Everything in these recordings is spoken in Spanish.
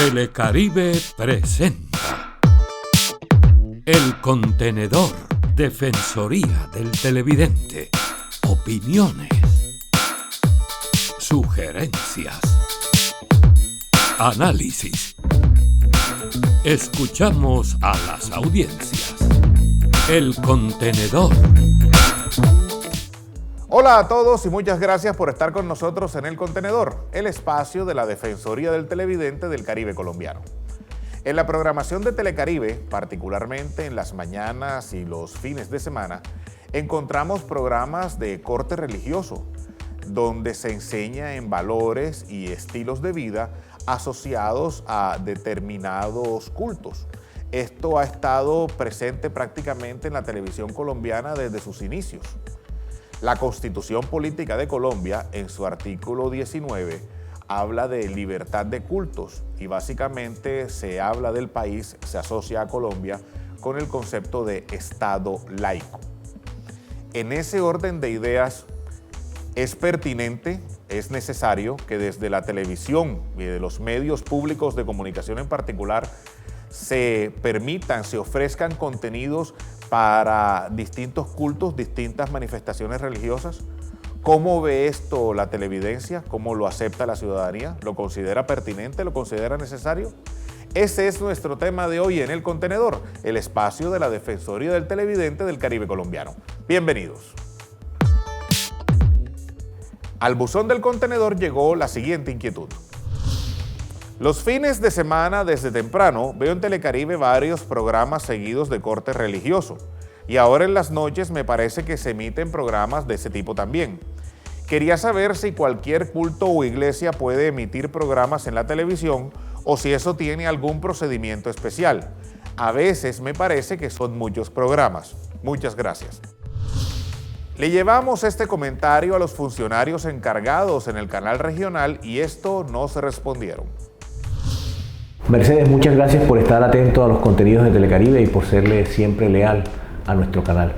Telecaribe presenta El Contenedor, Defensoría del Televidente. Opiniones, sugerencias, análisis. Escuchamos a las audiencias. El Contenedor. Hola a todos y muchas gracias por estar con nosotros en El Contenedor, el espacio de la Defensoría del Televidente del Caribe colombiano. En la programación de Telecaribe, particularmente en las mañanas y los fines de semana, encontramos programas de corte religioso, donde se enseña en valores y estilos de vida asociados a determinados cultos. Esto ha estado presente prácticamente en la televisión colombiana desde sus inicios. La Constitución Política de Colombia, en su artículo 19, habla de libertad de cultos y básicamente se habla del país, se asocia a Colombia con el concepto de Estado laico. En ese orden de ideas, es pertinente, es necesario que desde la televisión y de los medios públicos de comunicación en particular se permitan, se ofrezcan contenidos para distintos cultos, distintas manifestaciones religiosas. ¿Cómo ve esto la televidencia? ¿Cómo lo acepta la ciudadanía? ¿Lo considera pertinente? ¿Lo considera necesario? Ese es nuestro tema de hoy en El Contenedor, el espacio de la Defensoría del Televidente del Caribe colombiano. Bienvenidos. Al buzón del Contenedor llegó la siguiente inquietud. Los fines de semana desde temprano veo en Telecaribe varios programas seguidos de corte religioso y ahora en las noches me parece que se emiten programas de ese tipo también. Quería saber si cualquier culto o iglesia puede emitir programas en la televisión o si eso tiene algún procedimiento especial. A veces me parece que son muchos programas. Muchas gracias. Le llevamos este comentario a los funcionarios encargados en el canal regional y esto nos respondieron. Mercedes, muchas gracias por estar atento a los contenidos de Telecaribe y por serle siempre leal a nuestro canal.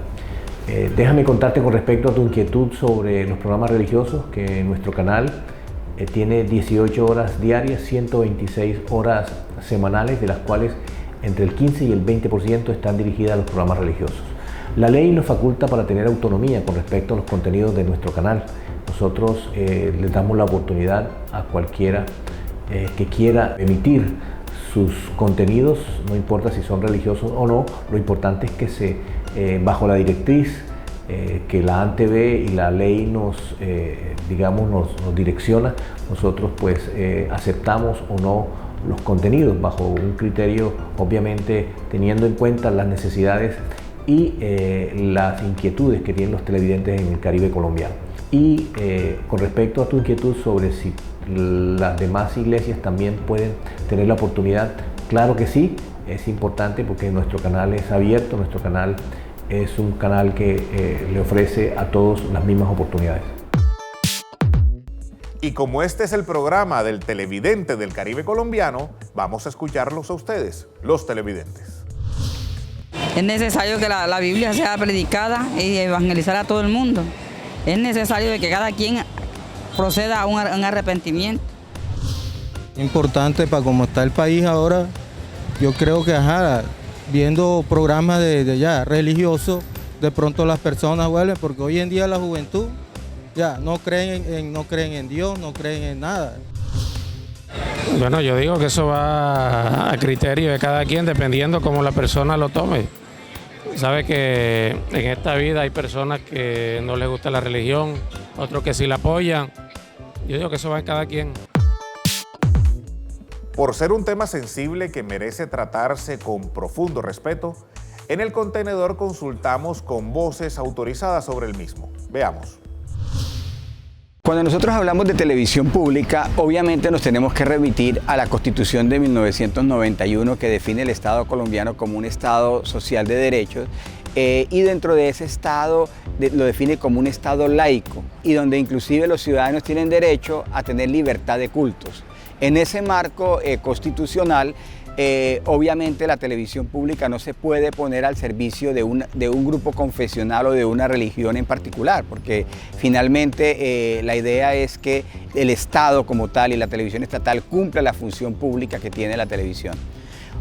Déjame contarte con respecto a tu inquietud sobre los programas religiosos, que nuestro canal tiene 18 horas diarias, 126 horas semanales, de las cuales entre el 15 y el 20% están dirigidas a los programas religiosos. La ley nos faculta para tener autonomía con respecto a los contenidos de nuestro canal. Nosotros les damos la oportunidad a cualquiera que quiera emitir sus contenidos, no importa si son religiosos o no, lo importante es que bajo la directriz que la ANTV y la ley nos direcciona, nosotros pues aceptamos o no los contenidos bajo un criterio, obviamente teniendo en cuenta las necesidades y las inquietudes que tienen los televidentes en el Caribe colombiano. Y con respecto a tu inquietud sobre si las demás iglesias también pueden tener la oportunidad, claro que sí, es importante porque nuestro canal es abierto, nuestro canal es un canal que le ofrece a todos las mismas oportunidades. Y como este es el programa del televidente del Caribe colombiano, vamos a escucharlos a ustedes, los televidentes. Es necesario que la Biblia sea predicada y evangelizar a todo el mundo. Es necesario que cada quien proceda a un arrepentimiento. Importante para cómo está el país ahora, yo creo que viendo programas de religiosos, de pronto las personas vuelven, porque hoy en día la juventud no creen en Dios, no creen en nada. Bueno, yo digo que eso va a criterio de cada quien, dependiendo cómo la persona lo tome. Sabe que en esta vida hay personas que no les gusta la religión, otros que sí la apoyan. Yo digo que eso va en cada quien. Por ser un tema sensible que merece tratarse con profundo respeto, en El Contenedor consultamos con voces autorizadas sobre el mismo. Veamos. Cuando nosotros hablamos de televisión pública, obviamente nos tenemos que remitir a la Constitución de 1991 que define el Estado colombiano como un Estado social de derechos y dentro de ese Estado lo define como un Estado laico y donde inclusive los ciudadanos tienen derecho a tener libertad de cultos. En ese marco constitucional obviamente la televisión pública no se puede poner al servicio de un grupo confesional o de una religión en particular, porque finalmente la idea es que el Estado como tal y la televisión estatal cumpla la función pública que tiene la televisión.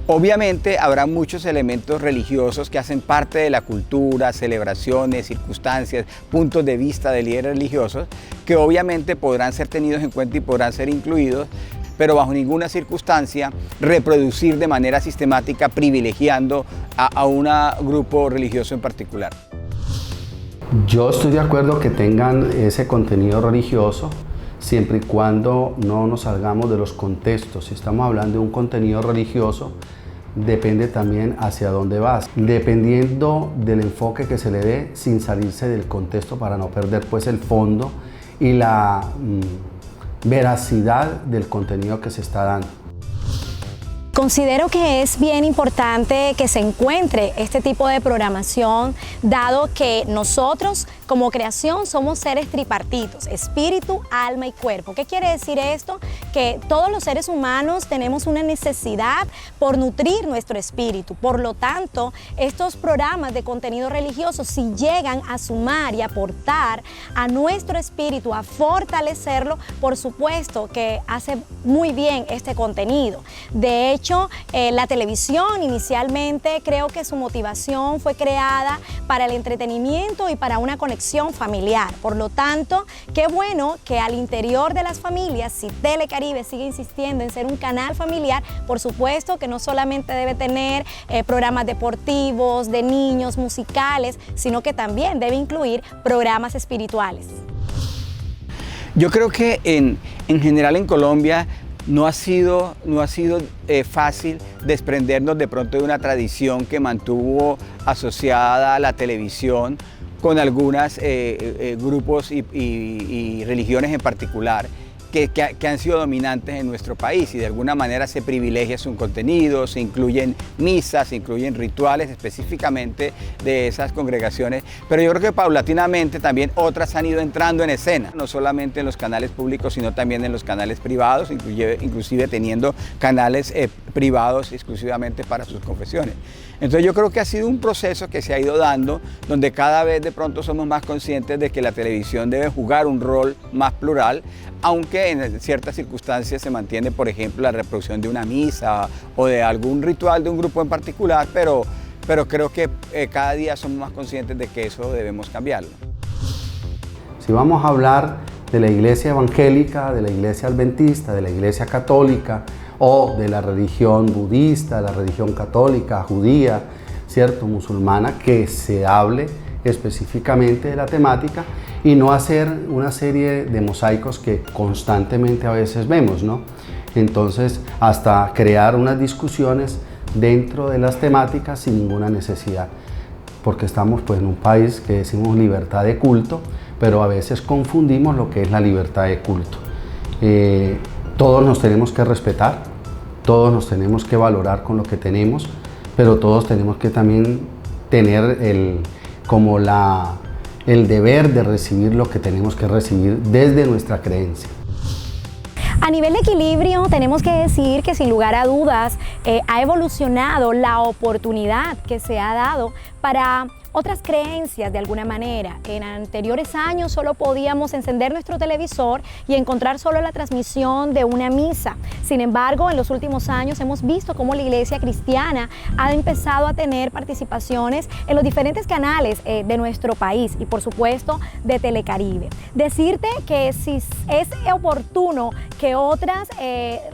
Obviamente habrá muchos elementos religiosos que hacen parte de la cultura, celebraciones, circunstancias, puntos de vista de líderes religiosos, que obviamente podrán ser tenidos en cuenta y podrán ser incluidos, pero bajo ninguna circunstancia reproducir de manera sistemática privilegiando a un grupo religioso en particular. Yo estoy de acuerdo que tengan ese contenido religioso, siempre y cuando no nos salgamos de los contextos. Si estamos hablando de un contenido religioso, depende también hacia dónde vas, dependiendo del enfoque que se le dé sin salirse del contexto para no perder pues el fondo y la veracidad del contenido que se está dando. Considero que es bien importante que se encuentre este tipo de programación, dado que nosotros como creación somos seres tripartitos, espíritu, alma y cuerpo. ¿Qué quiere decir esto? Que todos los seres humanos tenemos una necesidad por nutrir nuestro espíritu. Por lo tanto, estos programas de contenido religioso, si llegan a sumar y aportar a nuestro espíritu, a fortalecerlo, por supuesto que hace muy bien este contenido. De hecho, la televisión inicialmente creo que su motivación fue creada para el entretenimiento y para una conexión familiar. Por lo tanto, qué bueno que al interior de las familias, si Telecaribe sigue insistiendo en ser un canal familiar, por supuesto que no solamente debe tener programas deportivos, de niños, musicales, sino que también debe incluir programas espirituales. Yo creo que en general en Colombia no ha sido fácil desprendernos de pronto de una tradición que mantuvo asociada a la televisión con algunos grupos y religiones en particular que han sido dominantes en nuestro país, y de alguna manera se privilegia su contenido, se incluyen misas, se incluyen rituales específicamente de esas congregaciones, pero yo creo que paulatinamente también otras han ido entrando en escena, no solamente en los canales públicos, sino también en los canales privados, inclusive teniendo canales privados exclusivamente para sus confesiones. Entonces yo creo que ha sido un proceso que se ha ido dando, donde cada vez de pronto somos más conscientes de que la televisión debe jugar un rol más plural, aunque en ciertas circunstancias se mantiene, por ejemplo, la reproducción de una misa o de algún ritual de un grupo en particular, pero creo que cada día somos más conscientes de que eso debemos cambiarlo. Si vamos a hablar de la iglesia evangélica, de la iglesia adventista, de la iglesia católica o de la religión budista, la religión católica, judía, ¿cierto?, musulmana, que se hable específicamente de la temática y no hacer una serie de mosaicos que constantemente a veces vemos, ¿no? Entonces, hasta crear unas discusiones dentro de las temáticas sin ninguna necesidad, porque estamos pues en un país que decimos libertad de culto, pero a veces confundimos lo que es la libertad de culto. Todos nos tenemos que respetar, todos nos tenemos que valorar con lo que tenemos, pero todos tenemos que también tener el deber de recibir lo que tenemos que recibir desde nuestra creencia. A nivel de equilibrio, tenemos que decir que sin lugar a dudas ha evolucionado la oportunidad que se ha dado para otras creencias de alguna manera. En anteriores años solo podíamos encender nuestro televisor y encontrar solo la transmisión de una misa. Sin embargo, en los últimos años hemos visto cómo la iglesia cristiana ha empezado a tener participaciones en los diferentes canales de nuestro país y por supuesto de Telecaribe. Decirte que si es oportuno que otras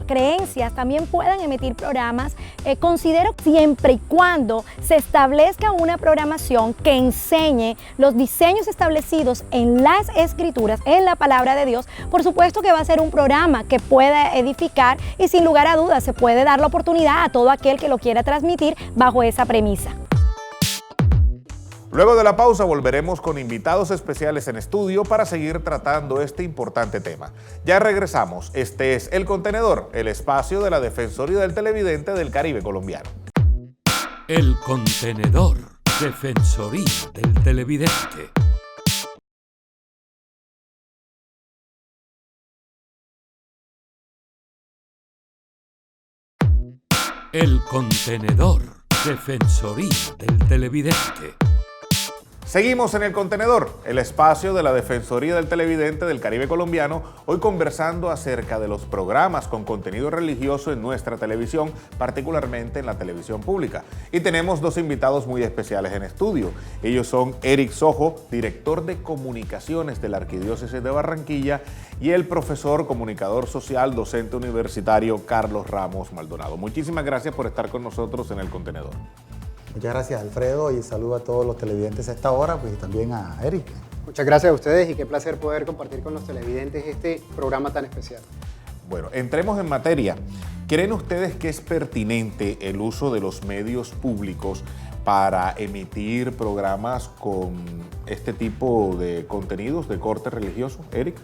creencias también puedan emitir programas, considero siempre y cuando se establezca una programación que enseñe los diseños establecidos en las escrituras, en la palabra de Dios, por supuesto que va a ser un programa que pueda edificar y sin lugar a dudas se puede dar la oportunidad a todo aquel que lo quiera transmitir bajo esa premisa. Luego de la pausa volveremos con invitados especiales en estudio para seguir tratando este importante tema. Ya regresamos. Este es El Contenedor, el espacio de la Defensoría del Televidente del Caribe colombiano. El Contenedor, Defensoría del Televidente. El Contenedor, Defensoría del Televidente. Seguimos en El Contenedor, el espacio de la Defensoría del Televidente del Caribe colombiano, hoy conversando acerca de los programas con contenido religioso en nuestra televisión, particularmente en la televisión pública. Y tenemos dos invitados muy especiales en estudio. Ellos son Eric Sojo, director de comunicaciones de la Arquidiócesis de Barranquilla, y el profesor, comunicador social, docente universitario Carlos Ramos Maldonado. Muchísimas gracias por estar con nosotros en El Contenedor. Muchas gracias, Alfredo, y saludo a todos los televidentes a esta hora, pues, y también a Eric. Muchas gracias a ustedes y qué placer poder compartir con los televidentes este programa tan especial. Bueno, entremos en materia. ¿Creen ustedes que es pertinente el uso de los medios públicos para emitir programas con este tipo de contenidos de corte religioso? Eric.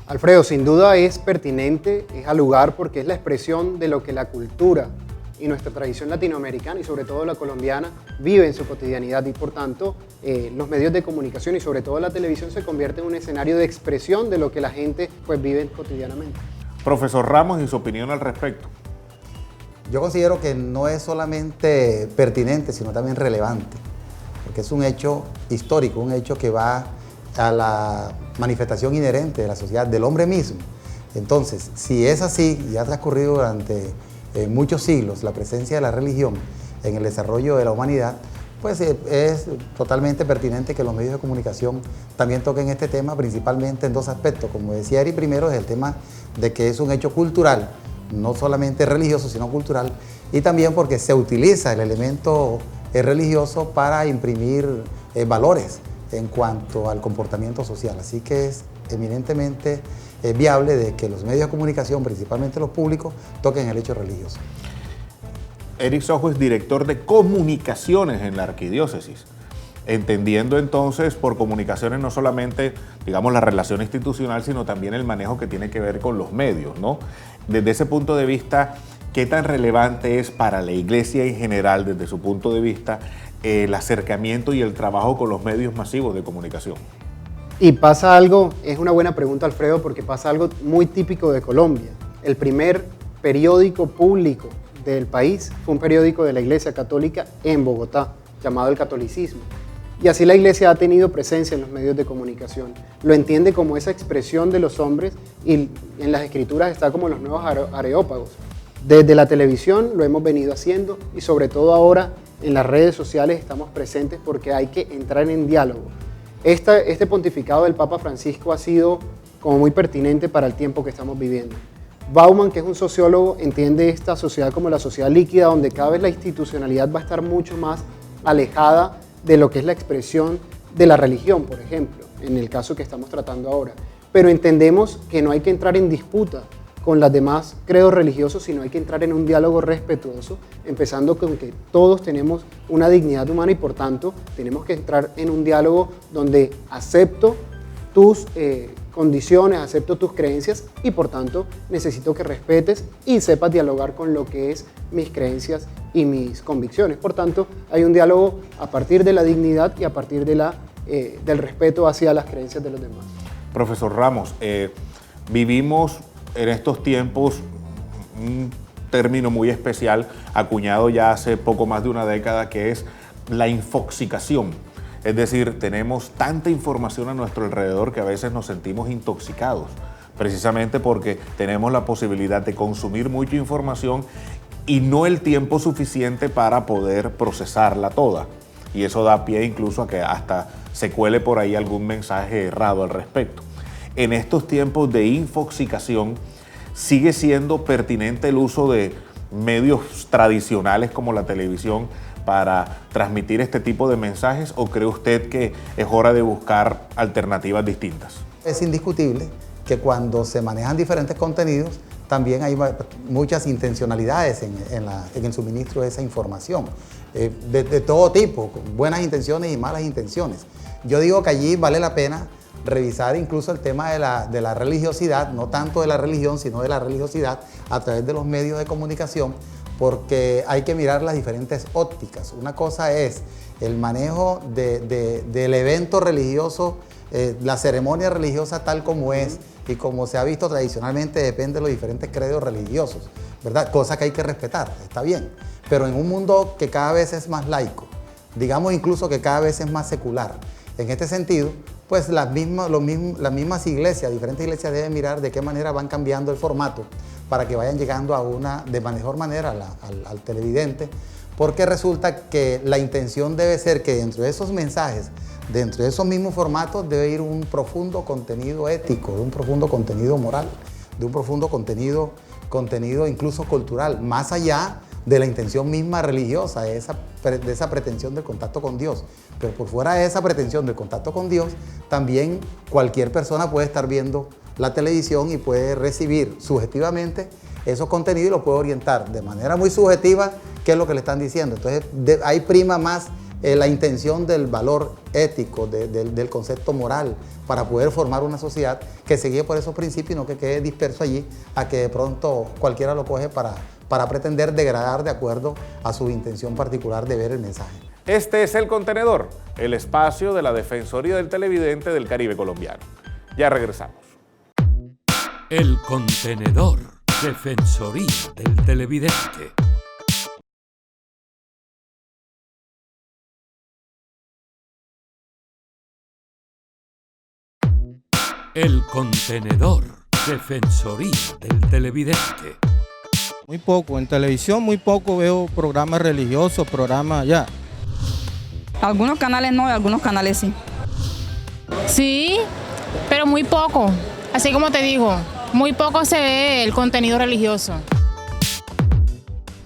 Alfredo, sin duda es pertinente, es al lugar porque es la expresión de lo que la cultura y nuestra tradición latinoamericana y sobre todo la colombiana vive en su cotidianidad, y por tanto los medios de comunicación y sobre todo la televisión se convierten en un escenario de expresión de lo que la gente pues vive cotidianamente. Profesor Ramos, ¿y su opinión al respecto? Yo considero que no es solamente pertinente, sino también relevante, porque es un hecho histórico, un hecho que va a la manifestación inherente de la sociedad, del hombre mismo. Entonces, si es así, y ha transcurrido durante muchos siglos la presencia de la religión en el desarrollo de la humanidad, pues es totalmente pertinente que los medios de comunicación también toquen este tema, principalmente en dos aspectos. Como decía Eri, primero es el tema de que es un hecho cultural, no solamente religioso, sino cultural, y también porque se utiliza el elemento religioso para imprimir valores en cuanto al comportamiento social. Así que es eminentemente viable de que los medios de comunicación, principalmente los públicos, toquen el hecho religioso. Eric Sojo es director de comunicaciones en la Arquidiócesis, entendiendo entonces por comunicaciones no solamente, digamos, la relación institucional, sino también el manejo que tiene que ver con los medios, ¿no? Desde ese punto de vista, ¿qué tan relevante es para la Iglesia en general, desde su punto de vista, el acercamiento y el trabajo con los medios masivos de comunicación? Y pasa algo, es una buena pregunta, Alfredo, porque pasa algo muy típico de Colombia. El primer periódico público del país fue un periódico de la Iglesia Católica en Bogotá, llamado El Catolicismo. Y así la Iglesia ha tenido presencia en los medios de comunicación. Lo entiende como esa expresión de los hombres, y en las escrituras está como los nuevos areópagos. Desde la televisión lo hemos venido haciendo, y sobre todo ahora en las redes sociales estamos presentes porque hay que entrar en diálogo. Este pontificado del Papa Francisco ha sido como muy pertinente para el tiempo que estamos viviendo. Bauman, que es un sociólogo, entiende esta sociedad como la sociedad líquida, donde cada vez la institucionalidad va a estar mucho más alejada de lo que es la expresión de la religión, por ejemplo, en el caso que estamos tratando ahora. Pero entendemos que no hay que entrar en disputa con los demás credos religiosos, sino hay que entrar en un diálogo respetuoso, empezando con que todos tenemos una dignidad humana y por tanto tenemos que entrar en un diálogo donde acepto tus condiciones, acepto tus creencias y por tanto necesito que respetes y sepas dialogar con lo que es mis creencias y mis convicciones. Por tanto, hay un diálogo a partir de la dignidad y a partir de del respeto hacia las creencias de los demás. Profesor Ramos, vivimos en estos tiempos un término muy especial, acuñado ya hace poco más de una década, que es la infoxicación. Es decir, tenemos tanta información a nuestro alrededor que a veces nos sentimos intoxicados, precisamente porque tenemos la posibilidad de consumir mucha información y no el tiempo suficiente para poder procesarla toda. Y eso da pie incluso a que hasta se cuele por ahí algún mensaje errado al respecto. En estos tiempos de infoxicación, ¿sigue siendo pertinente el uso de medios tradicionales como la televisión para transmitir este tipo de mensajes, o cree usted que es hora de buscar alternativas distintas? Es indiscutible que cuando se manejan diferentes contenidos, también hay muchas intencionalidades en el suministro de esa información, de todo tipo, con buenas intenciones y malas intenciones. Yo digo que allí vale la pena revisar incluso el tema de la religiosidad, no tanto de la religión, sino de la religiosidad a través de los medios de comunicación, porque hay que mirar las diferentes ópticas. Una cosa es el manejo del evento religioso, la ceremonia religiosa tal como es y como se ha visto tradicionalmente, depende de los diferentes credos religiosos. ¿verdad? Cosa que hay que respetar, está bien. Pero en un mundo que cada vez es más laico, digamos incluso que cada vez es más secular, en este sentido, pues las mismas iglesias, diferentes iglesias deben mirar de qué manera van cambiando el formato para que vayan llegando de mejor manera al televidente, porque resulta que la intención debe ser que dentro de esos mensajes, dentro de esos mismos formatos, debe ir un profundo contenido ético, un profundo contenido moral, de un profundo contenido incluso cultural, más allá de la intención misma religiosa, de esa pretensión del contacto con Dios. Pero por fuera de esa pretensión del contacto con Dios, también cualquier persona puede estar viendo la televisión y puede recibir subjetivamente esos contenidos y los puede orientar de manera muy subjetiva qué es lo que le están diciendo. Entonces ahí prima más la intención del valor ético, del concepto moral, para poder formar una sociedad que se guíe por esos principios y no que quede disperso allí a que de pronto cualquiera lo coge para pretender degradar de acuerdo a su intención particular de ver el mensaje. Este es El Contenedor, el espacio de la Defensoría del Televidente del Caribe colombiano. Ya regresamos. El Contenedor, Defensoría del Televidente. El Contenedor, Defensoría del Televidente. Muy poco, en televisión muy poco veo programas religiosos, programas ya. Algunos canales no y algunos canales sí. Sí, pero muy poco. Así como te digo, muy poco se ve el contenido religioso.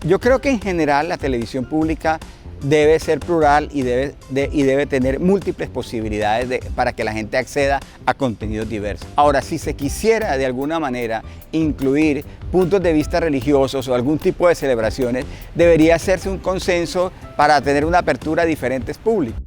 Yo creo que en general la televisión pública debe ser plural y debe tener múltiples posibilidades para que la gente acceda a contenidos diversos. Ahora, si se quisiera de alguna manera incluir puntos de vista religiosos o algún tipo de celebraciones, debería hacerse un consenso para tener una apertura a diferentes públicos.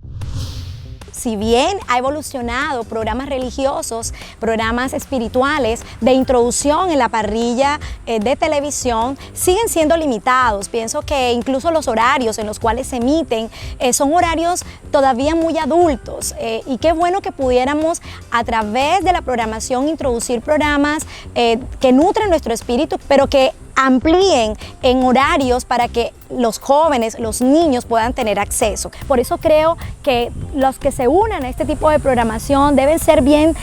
Si bien ha evolucionado programas religiosos, programas espirituales de introducción en la parrilla de televisión, siguen siendo limitados. Pienso que incluso los horarios en los cuales se emiten son horarios todavía muy adultos y qué bueno que pudiéramos a través de la programación introducir programas que nutren nuestro espíritu, pero que amplíen en horarios para que los jóvenes, los niños puedan tener acceso. Por eso creo que los que se unan a este tipo de programación deben ser bien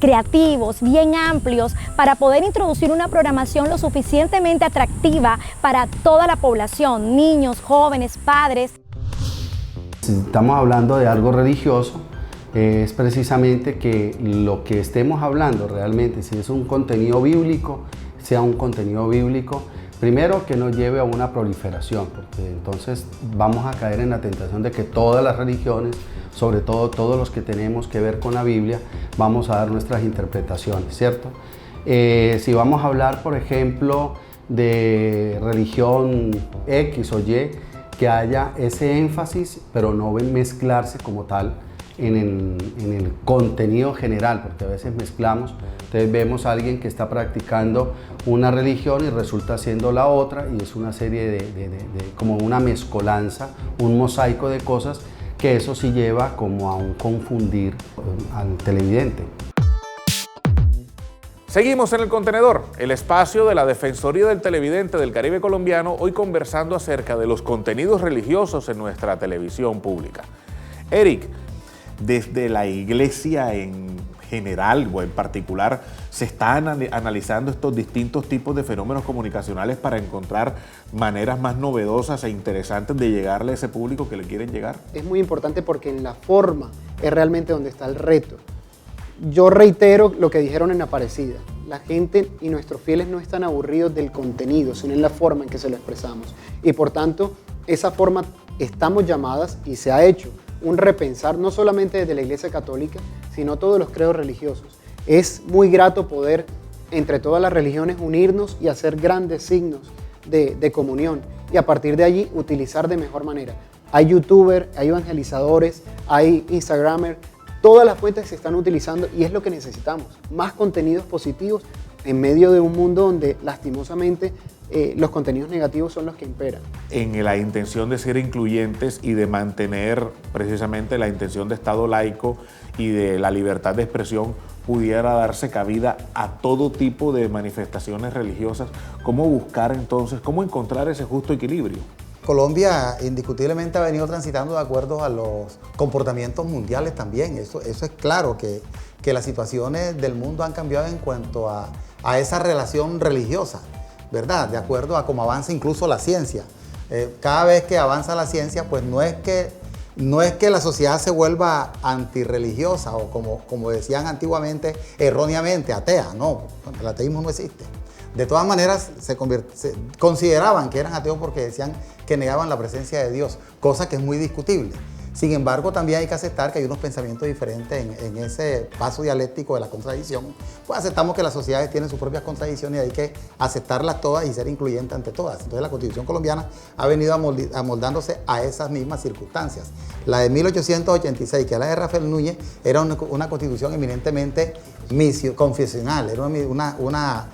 creativos, bien amplios, para poder introducir una programación lo suficientemente atractiva para toda la población, niños, jóvenes, padres. Si estamos hablando de algo religioso, es precisamente que lo que estemos hablando realmente, si es un contenido bíblico, sea un contenido bíblico, primero que no lleve a una proliferación, porque entonces vamos a caer en la tentación de que todas las religiones, sobre todo todos los que tenemos que ver con la Biblia, vamos a dar nuestras interpretaciones, ¿cierto? Si vamos a hablar, por ejemplo, de religión X o Y, que haya ese énfasis, pero no mezclarse como tal en el contenido general, porque a veces mezclamos. Entonces vemos a alguien que está practicando una religión y resulta siendo la otra, y es una serie como una mezcolanza, un mosaico de cosas, que eso sí lleva como a un confundir al televidente. Seguimos en El Contenedor, el espacio de la Defensoría del Televidente del Caribe colombiano, hoy conversando acerca de los contenidos religiosos en nuestra televisión pública. Eric, desde la iglesia en general o en particular, se están analizando estos distintos tipos de fenómenos comunicacionales para encontrar maneras más novedosas e interesantes de llegarle a ese público que le quieren llegar. Es muy importante porque en la forma es realmente donde está el reto. Yo reitero lo que dijeron en Aparecida. La gente y nuestros fieles no están aburridos del contenido, sino en la forma en que se lo expresamos. Y por tanto, esa forma estamos llamadas, y se ha hecho, un repensar no solamente desde la Iglesia Católica, sino todos los credos religiosos. Es muy grato poder, entre todas las religiones, unirnos y hacer grandes signos de comunión, y a partir de allí utilizar de mejor manera. Hay youtubers, hay evangelizadores, hay instagramers, todas las fuentes se están utilizando y es lo que necesitamos, más contenidos positivos en medio de un mundo donde lastimosamente los contenidos negativos son los que imperan. En la intención de ser incluyentes y de mantener precisamente la intención de Estado laico y de la libertad de expresión, pudiera darse cabida a todo tipo de manifestaciones religiosas. ¿Cómo buscar entonces, cómo encontrar ese justo equilibrio? Colombia indiscutiblemente ha venido transitando de acuerdo a los comportamientos mundiales también. Eso es claro, que las situaciones del mundo han cambiado en cuanto a esa relación religiosa, ¿verdad? De acuerdo a cómo avanza incluso la ciencia. Cada vez que avanza la ciencia, pues no es que la sociedad se vuelva antirreligiosa o como decían antiguamente, erróneamente, atea. No, el ateísmo no existe. De todas maneras, se consideraban que eran ateos porque decían que negaban la presencia de Dios, cosa que es muy discutible. Sin embargo, también hay que aceptar que hay unos pensamientos diferentes en ese paso dialéctico de la contradicción. Pues aceptamos que las sociedades tienen sus propias contradicciones y hay que aceptarlas todas y ser incluyentes ante todas. Entonces la Constitución colombiana ha venido amoldándose a esas mismas circunstancias. La de 1886, que es la de Rafael Núñez, era una constitución eminentemente confesional, era una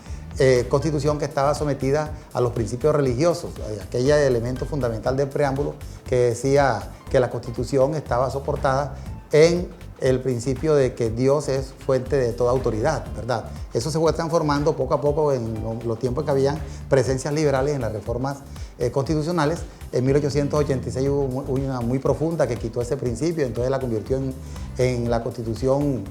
constitución que estaba sometida a los principios religiosos, aquel elemento fundamental del preámbulo que decía que la constitución estaba soportada en el principio de que Dios es fuente de toda autoridad, ¿verdad? Eso se fue transformando poco a poco en los tiempos que habían presencias liberales en las reformas constitucionales. En 1886 hubo una muy profunda que quitó ese principio, entonces la convirtió en la constitución,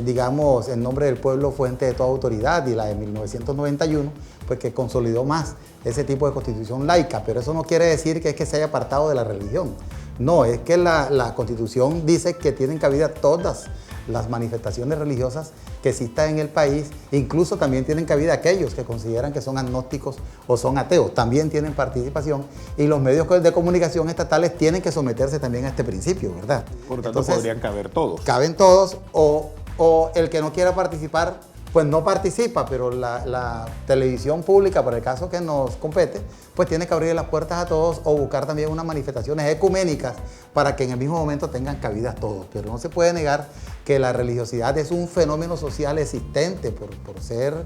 digamos, en nombre del pueblo, fuente de toda autoridad, y la de 1991, pues que consolidó más ese tipo de constitución laica, pero eso no quiere decir que es que se haya apartado de la religión. No, es que la Constitución dice que tienen cabida todas las manifestaciones religiosas que existan en el país, incluso también tienen cabida aquellos que consideran que son agnósticos o son ateos, también tienen participación, y los medios de comunicación estatales tienen que someterse también a este principio, ¿verdad? Por lo tanto, entonces, podrían caber todos. Caben todos, o el que no quiera participar, pues no participa, pero la televisión pública, para el caso que nos compete, pues tiene que abrir las puertas a todos o buscar también unas manifestaciones ecuménicas para que en el mismo momento tengan cabida todos. Pero no se puede negar que la religiosidad es un fenómeno social existente por ser,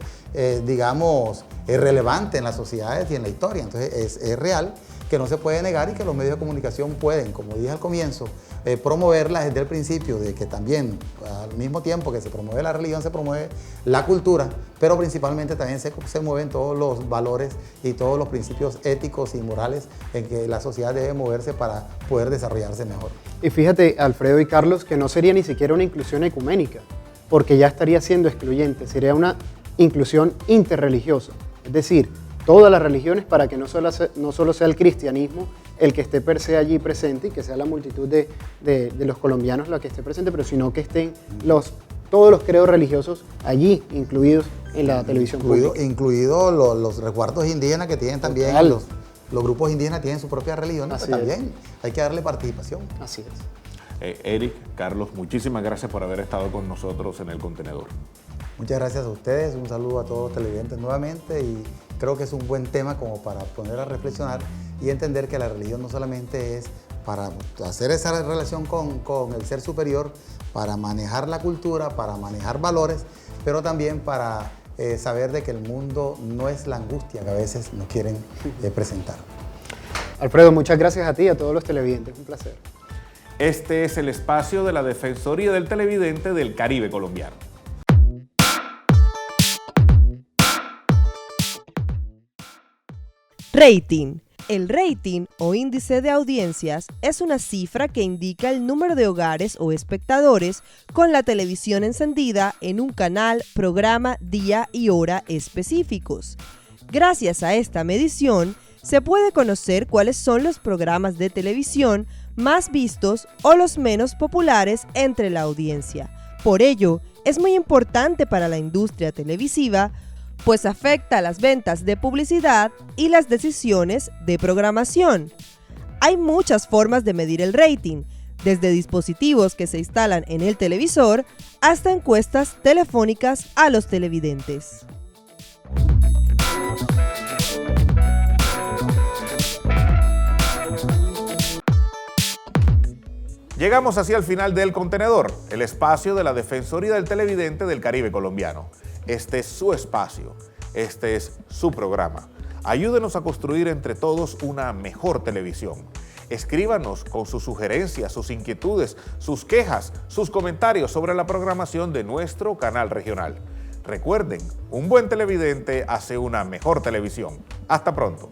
digamos, relevante en las sociedades y en la historia. Entonces es real que no se puede negar y que los medios de comunicación pueden, como dije al comienzo, promoverla desde el principio, de que también al mismo tiempo que se promueve la religión, se promueve la cultura, pero principalmente también se mueven todos los valores y todos los principios éticos y morales en que la sociedad debe moverse para poder desarrollarse mejor. Y fíjate, Alfredo y Carlos, que no sería ni siquiera una inclusión ecuménica, porque ya estaría siendo excluyente, sería una inclusión interreligiosa, es decir, todas las religiones, para que no solo sea el cristianismo el que esté per se allí presente y que sea la multitud de los colombianos la que esté presente, pero sino que estén todos los credos religiosos allí incluidos en la televisión pública. Incluidos los resguardos indígenas que tienen también, los grupos indígenas tienen su propia religión, pues también hay que darle participación. Así es. Eric, Carlos, muchísimas gracias por haber estado con nosotros en El Contenedor. Muchas gracias a ustedes, un saludo a todos los televidentes nuevamente, y creo que es un buen tema como para poner a reflexionar y entender que la religión no solamente es para hacer esa relación con el ser superior, para manejar la cultura, para manejar valores, pero también para saber de que el mundo no es la angustia que a veces nos quieren presentar. Alfredo, muchas gracias a ti y a todos los televidentes, un placer. Este es el espacio de la Defensoría del Televidente del Caribe colombiano. Rating. El rating o índice de audiencias es una cifra que indica el número de hogares o espectadores con la televisión encendida en un canal, programa, día y hora específicos. Gracias a esta medición, se puede conocer cuáles son los programas de televisión más vistos o los menos populares entre la audiencia. Por ello, es muy importante para la industria televisiva, pues afecta las ventas de publicidad y las decisiones de programación. Hay muchas formas de medir el rating, desde dispositivos que se instalan en el televisor hasta encuestas telefónicas a los televidentes. Llegamos así al final del Contenedor, el espacio de la Defensoría del Televidente del Caribe colombiano. Este es su espacio, este es su programa. Ayúdenos a construir entre todos una mejor televisión. Escríbanos con sus sugerencias, sus inquietudes, sus quejas, sus comentarios sobre la programación de nuestro canal regional. Recuerden, un buen televidente hace una mejor televisión. Hasta pronto.